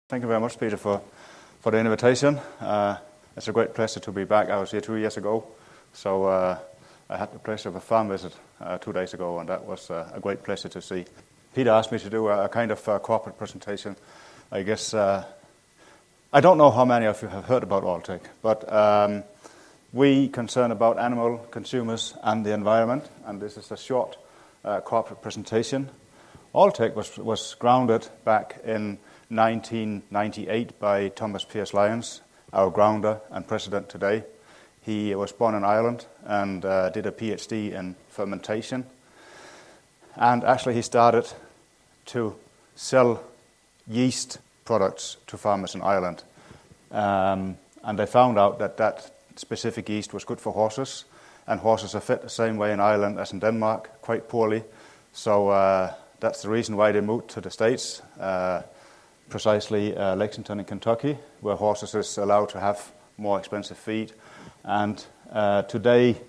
Thank you very much, Peter, for the invitation. It's a great pleasure to be back. I was here 2 years ago, so I had the pleasure of a farm visit 2 days ago, and that was a great pleasure to see. Peter asked me to do a kind of corporate presentation. I guess I don't know how many of you have heard about Alltech, but we concern about animal consumers and the environment, and this is a short corporate presentation. Alltech was grounded back in 1998 by Thomas Pearce Lyons, our grounder and president today. He was born in Ireland and did a PhD in fermentation. And actually he started to sell yeast products to farmers in Ireland. And they found out that specific yeast was good for horses, and horses are fed the same way in Ireland as in Denmark, quite poorly. So that's the reason why they moved to the States, precisely Lexington in Kentucky, where horses is allowed to have more expensive feed. And today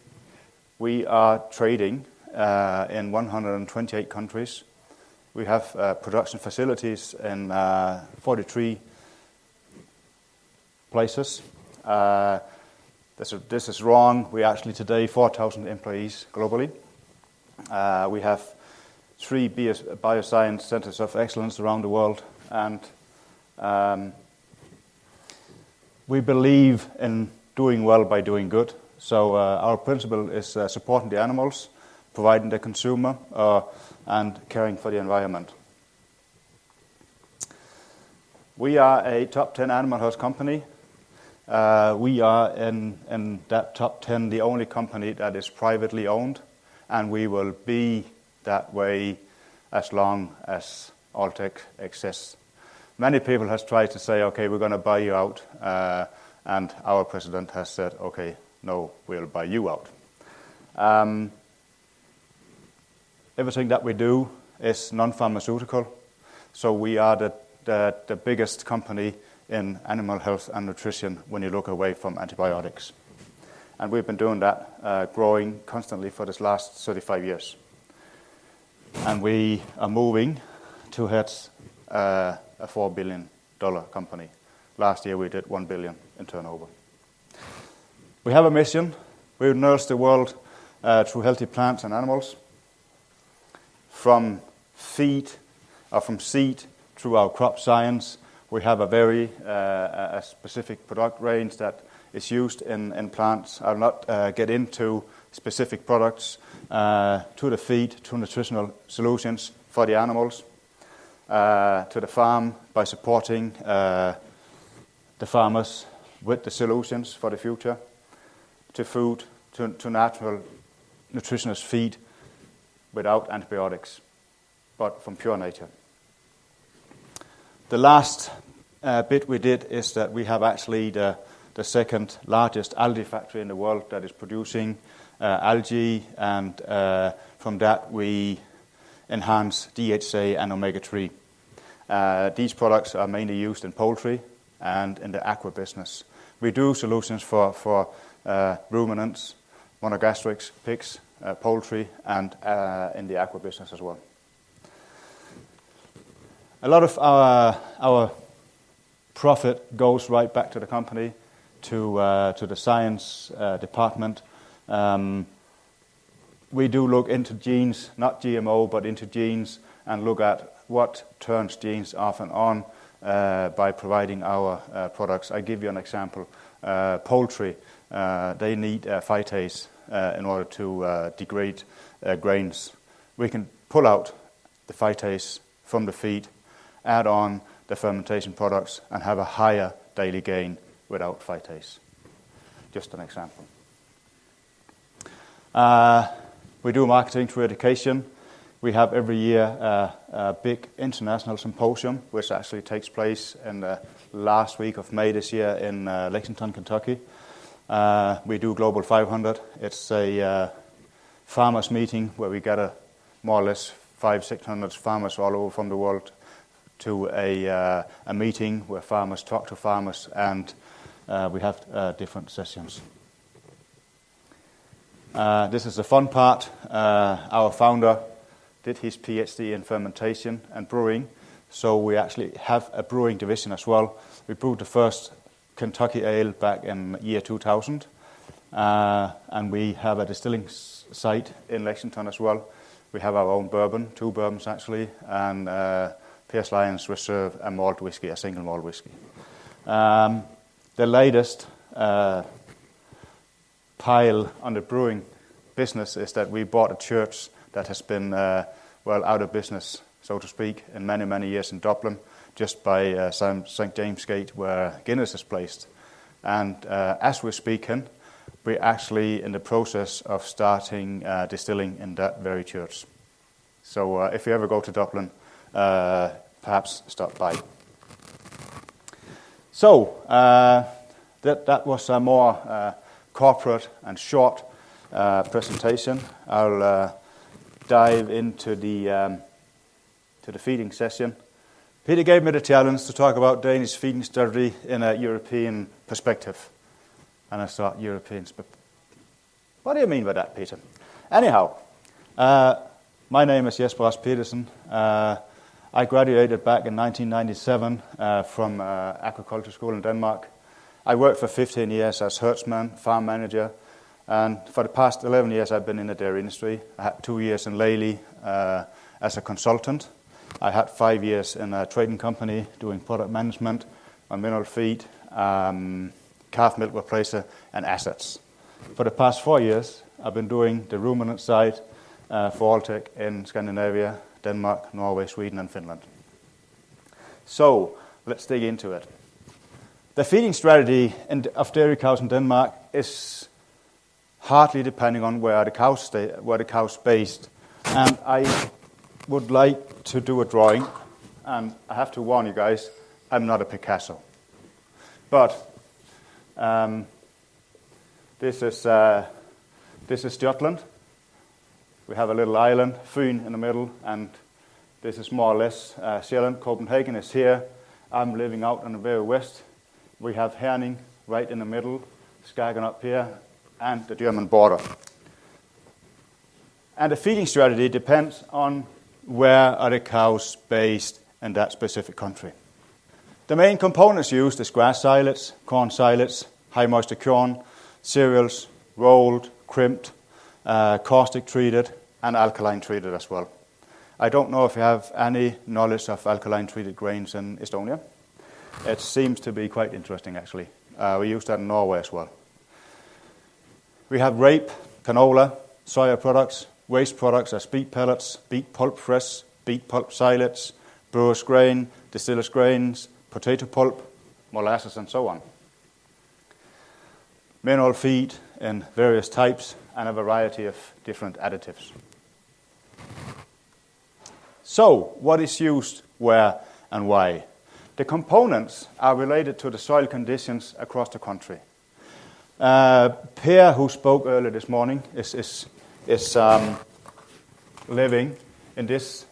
we are trading in 128 countries. We have production facilities in 43 places. This is wrong. We actually today 4,000 employees globally. We have 3 bioscience centers of excellence around the world, and we believe in doing well by doing good. So our principle is supporting the animals, providing the consumer, and caring for the environment. We are a top 10 animal health company. We are in that top 10 the only company that is privately owned, and we will be that way as long as Alltech exists. Many people have tried to say, okay, we're going to buy you out, and our president has said, okay, no, we'll buy you out. Everything that we do is non-pharmaceutical, so we are the biggest company in animal health and nutrition when you look away from antibiotics. And we've been doing that, growing constantly for this last 35 years. And we are moving towards a $4 billion company. Last year we did $1 billion in turnover. We have a mission. We nourish the world through healthy plants and animals. From seed through our crop science, we have a very a specific product range that is used in plants. I'll not get into specific products to the feed, to nutritional solutions for the animals, to the farm by supporting the farmers with the solutions for the future, to food, to natural nutritionist feed without antibiotics, but from pure nature. The last bit we did is that we have actually the second largest algae factory in the world that is producing algae, and from that we enhance DHA and omega-3. These products are mainly used in poultry and in the aqua business. We do solutions for ruminants, monogastrics, pigs, poultry, and in the aqua business as well. A lot of our profit goes right back to the company, to the science department. We do look into genes, not GMO, but into genes, and look at what turns genes off and on by providing our products. I give you an example. Poultry, they need phytase in order to degrade grains. We can pull out the phytase from the feed, add on the fermentation products, and have a higher daily gain without phytase. Just an example. We do marketing through education. We have every year a big international symposium, which actually takes place in the last week of May this year in Lexington, Kentucky. We do Global 500. It's a farmers meeting where we gather more or less 500-600 farmers all over from the world to a meeting where farmers talk to farmers, and we have different sessions. This is the fun part. Our founder did his PhD in fermentation and brewing, So we actually have a brewing division as well. We brewed the first Kentucky ale back in year 2000. And we have a distilling site in Lexington as well. We have our own bourbon, 2 bourbons actually, and Pierce Lyons Reserve, a malt whiskey, a single malt whiskey. The latest pile on the brewing business is that we bought a church that has been out of business, so to speak, in many, many years in Dublin, just by St. James Gate, where Guinness is placed. And as we're speaking, we're actually in the process of starting distilling in that very church. So if you ever go to Dublin, perhaps stop by. So that was a more corporate and short presentation. I'll dive into the feeding session. Peter gave me the challenge to talk about Danish feeding strategy in a European perspective. And I thought, Europeans, but what do you mean by that, Peter? Anyhow, my name is Jesper Pedersen. I graduated back in 1997 from agriculture school in Denmark. I worked for 15 years as herdsman, farm manager, and for the past 11 years I've been in the dairy industry. I had 2 years in Lely as a consultant. I had 5 years in a trading company doing product management on mineral feed, calf milk replacer, and assets. For the past 4 years, I've been doing the ruminant side for Alltech in Scandinavia, Denmark, Norway, Sweden, and Finland. So, let's dig into it. The feeding strategy of dairy cows in Denmark is hardly depending on where the cow's based. And I would like to do a drawing, and I have to warn you guys, I'm not a Picasso. But this is Jutland. We have a little island, Fyn, in the middle, and this is more or less Sjælland. Copenhagen is here. I'm living out on the very west. We have Herning right in the middle, Skagen up here, and the German border. And the feeding strategy depends on where are the cows based in that specific country. The main components used is grass silage, corn silage, high moisture corn, cereals, rolled, crimped, caustic treated, and alkaline treated as well. I don't know if you have any knowledge of alkaline treated grains in Estonia. It seems to be quite interesting actually. We use that in Norway as well. We have rape, canola, soya products, waste products as beet pellets, beet pulp fresh, beet pulp silage, brewer's grain, distiller's grains, potato pulp, molasses, and so on. Mineral feed in various types and a variety of different additives. So, what is used, where, and why? The components are related to the soil conditions across the country. Per, who spoke earlier this morning, is living in this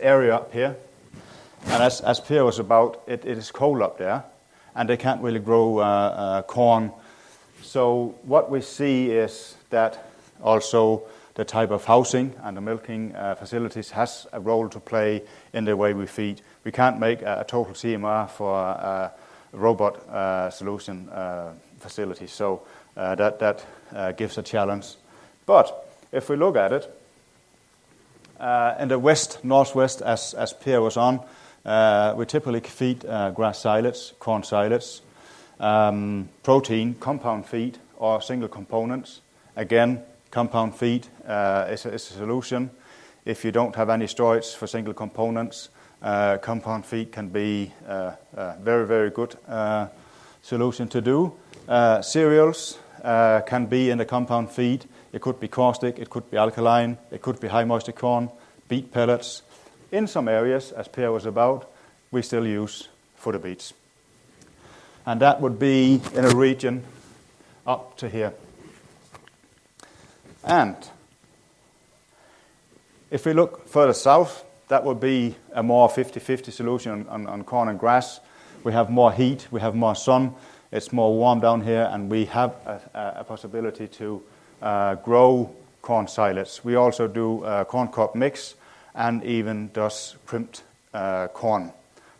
area up here. And as Per was about, it is cold up there, and they can't really grow corn. So what we see is that also the type of housing and the milking facilities has a role to play in the way we feed. We can't make a total CMR for a robot solution facility, so that gives a challenge. But if we look at it, in the west, northwest, as Per was on, we typically feed grass silage, corn silage, protein, compound feed, or single components. Again, compound feed is a solution. If you don't have any storage for single components, compound feed can be a very, very good solution to do. Cereals can be in the compound feed. It could be caustic, it could be alkaline, it could be high moisture corn, beet pellets. In some areas, as Per was about, we still use fodder beets. And that would be in a region up to here. And if we look further south, that would be a more 50-50 solution on corn and grass. We have more heat, we have more sun, it's more warm down here, and we have a possibility to grow corn silage. We also do corn cob mix and even does crimped corn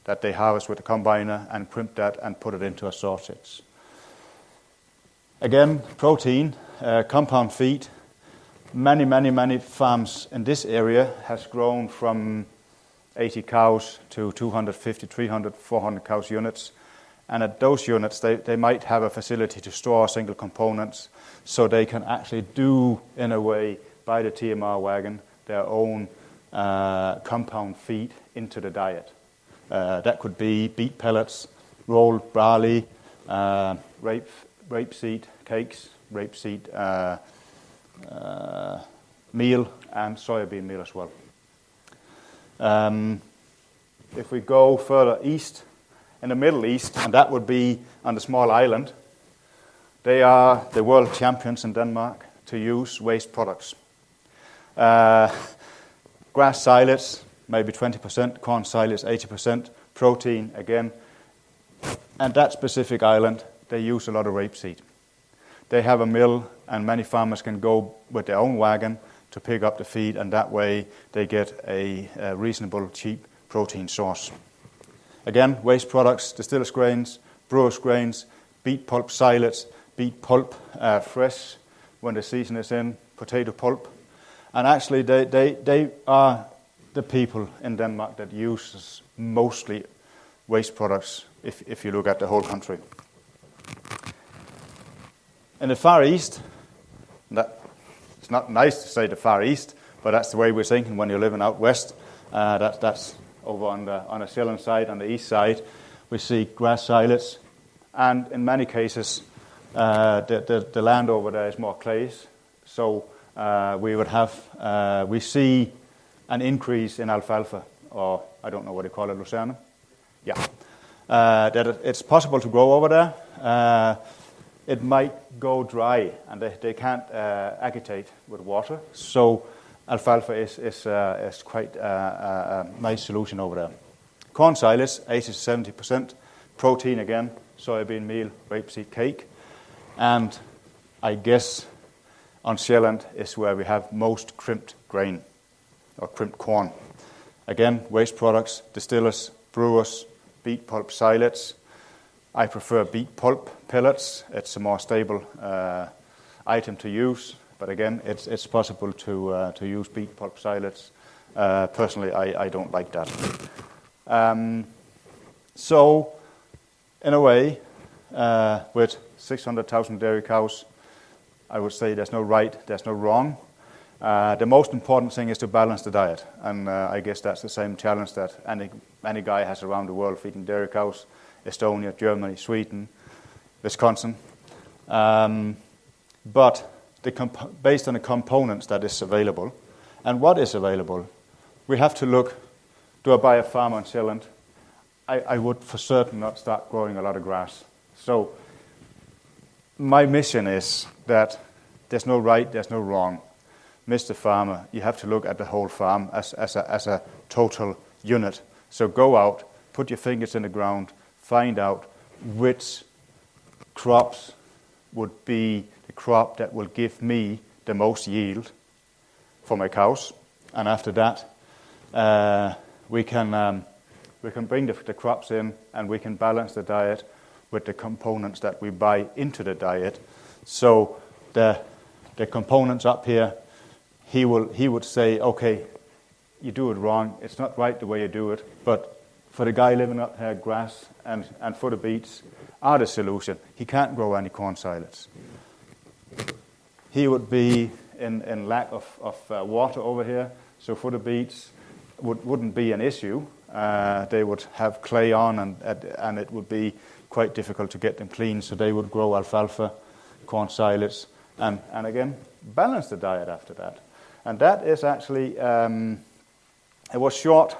that they harvest with a combiner and crimp that and put it into a sausage. Again, protein, compound feed. Many farms in this area has grown from 80 cows to 250, 300, 400 cows units. And at those units, they might have a facility to store single components, so they can actually do, in a way, by the TMR wagon, their own compound feed into the diet. That could be beet pellets, rolled barley, rapeseed cakes, rapeseed meal, and soybean meal as well. If we go further east, in the Middle East, and that would be on the small island, they are the world champions in Denmark to use waste products. Grass silage, maybe 20%, corn silage, 80%, protein, again. And that specific island, they use a lot of rapeseed. They have a mill, and many farmers can go with their own wagon to pick up the feed, and that way they get a reasonable, cheap protein source. Again, waste products, distillers grains, brewers grains, beet pulp silage, beet pulp fresh when the season is in, potato pulp. And actually they are the people in Denmark that uses mostly waste products if you look at the whole country. In the Far East, it's not nice to say the Far East, but that's the way we're thinking when you're living out west. That's over on the Sjælland side, on the east side, we see grass silage, and in many cases, the land over there is more clays. So we see an increase in alfalfa, or I don't know what they call it, lucerne. Yeah, that it's possible to grow over there. It might go dry, and they can't agitate with water. So alfalfa is quite a nice solution over there. Corn silage, 80 to 70%. Protein again, soybean meal, rapeseed cake. And I guess on Sjælland is where we have most crimped grain, or crimped corn. Again, waste products, distillers, brewers, beet pulp silage. I prefer beet pulp pellets. It's a more stable item to use. But again, it's possible to use beet pulp silage. Personally, I don't like that. So, in a way, with 600,000 dairy cows, I would say there's no right, there's no wrong. The most important thing is to balance the diet. And I guess that's the same challenge that any guy has around the world feeding dairy cows. Estonia, Germany, Sweden, Wisconsin. But based on the components that is available, and what is available, we have to look, do I buy a farm on Sjælland? I would for certain not start growing a lot of grass. So my mission is that there's no right, there's no wrong. Mr. Farmer, you have to look at the whole farm as a total unit. So go out, put your fingers in the ground, find out which crops would be the crop that will give me the most yield for my cows. And after that, we can bring the crops in, and we can balance the diet with the components that we buy into the diet. So the components up here, he would say, okay, you do it wrong. It's not right the way you do it. But for the guy living up here, grass and for the beets are the solution. He can't grow any corn silage. He would be in lack of water over here. So for the beets, wouldn't be an issue. They would have clay on, and it would be quite difficult to get them clean. So they would grow alfalfa, corn silage, and again, balance the diet after that. And that is actually, it was short,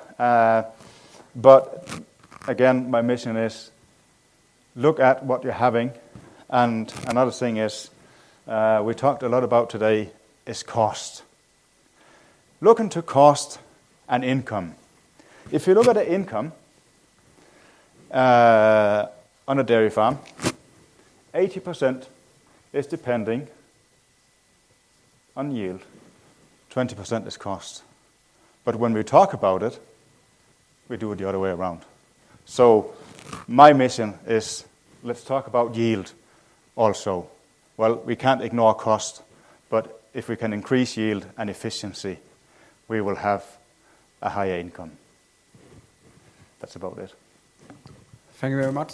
but again, my mission is look at what you're having. And another thing is, we talked a lot about today, is cost. Look into cost and income. If you look at the income on a dairy farm, 80% is depending on yield. 20% is cost. But when we talk about it, we do it the other way around. So my mission is, let's talk about yield also. Well, we can't ignore cost, but if we can increase yield and efficiency, we will have a higher income. That's about it. Thank you very much.